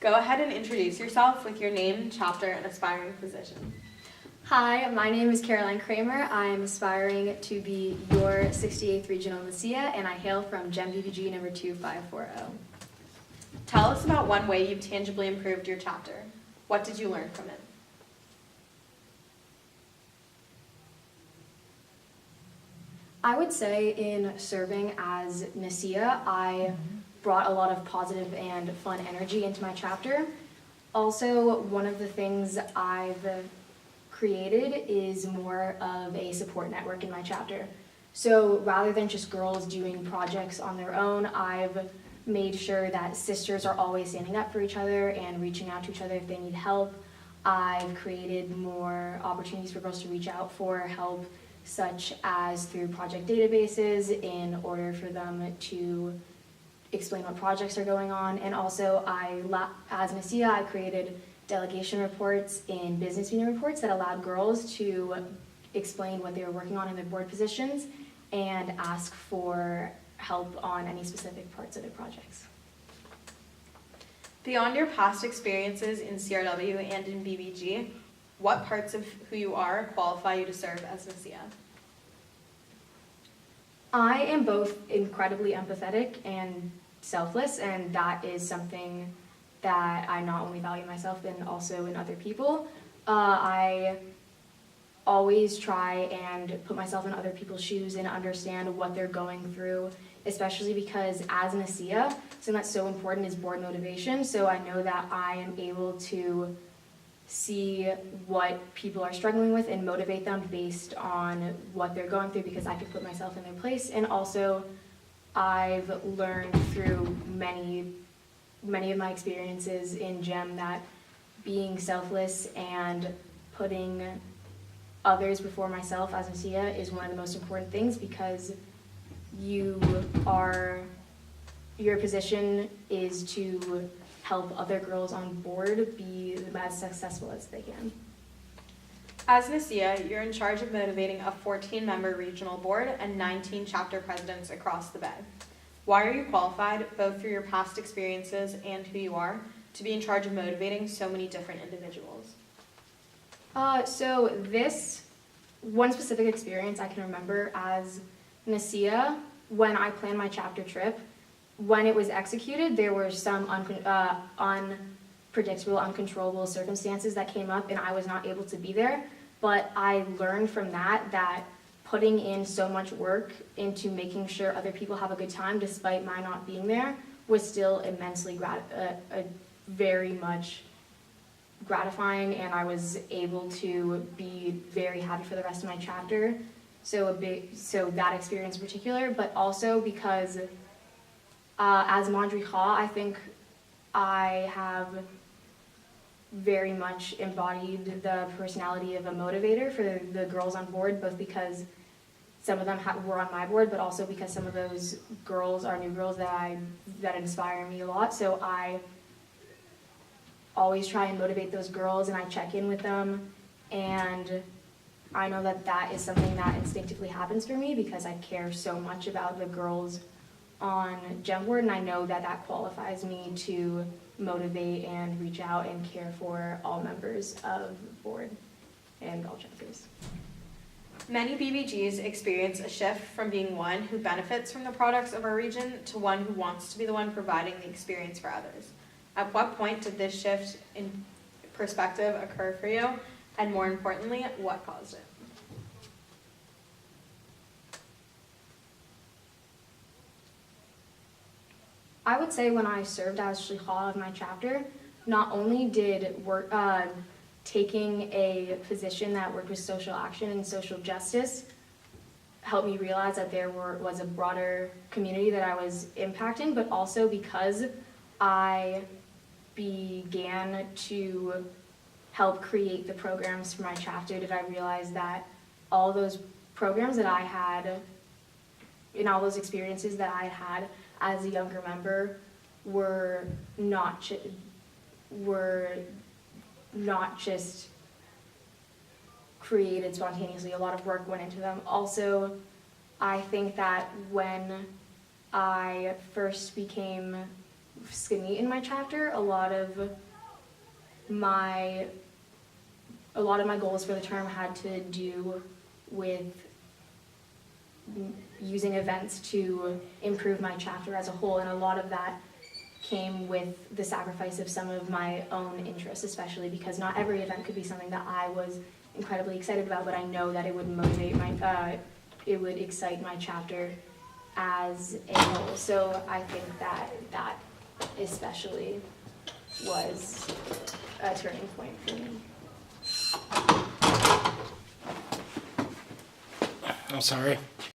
Go ahead and introduce yourself with your name, chapter, and aspiring position. Hi, my name is Kramer. I'm aspiring to be your 68th Regional Messiah, and I hail from GEM BBG number 2540. Tell us about one way you've tangibly improved your chapter. What did you learn from it? I would say in serving as Messiah, I brought a lot of positive and fun energy into my chapter. Also, one of the things I've created is more of a support network in my chapter. So rather than just girls doing projects on their own, I've made sure that sisters are always standing up for each other and reaching out to each other if they need help. I've created more opportunities for girls to reach out for help, such as through project databases in order for them to explain what projects are going on. And also, as Messiah, I created delegation reports in business meeting reports that allowed girls to explain what they were working on in their board positions and ask for help on any specific parts of their projects. Beyond your past experiences in CRW and in BBG, what parts of who you are qualify you to serve as Messiah? I am both incredibly empathetic and selfless, and that is something that I not only value myself and also in other people. I always try and put myself in other people's shoes and understand what they're going through, especially because as an Messiah, something that's so important is board motivation. So I know that I am able to see what people are struggling with and motivate them based on what they're going through because I can put myself in their place. And also, I've learned through many of my experiences in GEM that being selfless and putting others before myself as Messiah is one of the most important things because your position is to help other girls on board be as successful as they can. As Messiah, you're in charge of motivating a 14-member regional board and 19 chapter presidents across the Bay. Why are you qualified, both through your past experiences and who you are, to be in charge of motivating so many different individuals? So this one specific experience I can remember as Messiah, when I planned my chapter trip, when it was executed, there were some unpredictable, uncontrollable circumstances that came up and I was not able to be there. But I learned from that putting in so much work into making sure other people have a good time despite my not being there was still immensely very much gratifying, and I was able to be very happy for the rest of my chapter. So that experience in particular, but also because as Madriha, I think I have very embodied the personality of a motivator for the girls on board, both because some of them were on my board, but also because some of those girls are new girls that inspire me a lot. So I always try and motivate those girls, and I check in with them, and I know that is something that instinctively happens for me because I care so much about the girls on GEM board, and I know that qualifies me to motivate and reach out and care for all members of the board and all chapters. Many BBGs experience a shift from being one who benefits from the products of our region to one who wants to be the one providing the experience for others. At what point did this shift in perspective occur for you? And more importantly, what caused it? I would say when I served as Shlicha of my chapter, not only did taking a position that worked with social action and social justice help me realize that there was a broader community that I was impacting, but also because I began to help create the programs for my chapter, did I realize that all those programs that I had and all those experiences that I had as a younger member were not just created spontaneously. A lot of work went into them. Also, I think that when I first became skinny in my chapter. A lot of my goals for the term had to do with using events to improve my chapter as a whole, and a lot of that came with the sacrifice of some of my own interests, especially because not every event could be something that I was incredibly excited about, but I know that it would it would excite my chapter as a whole. So I think that especially was a turning point for me. I'm sorry.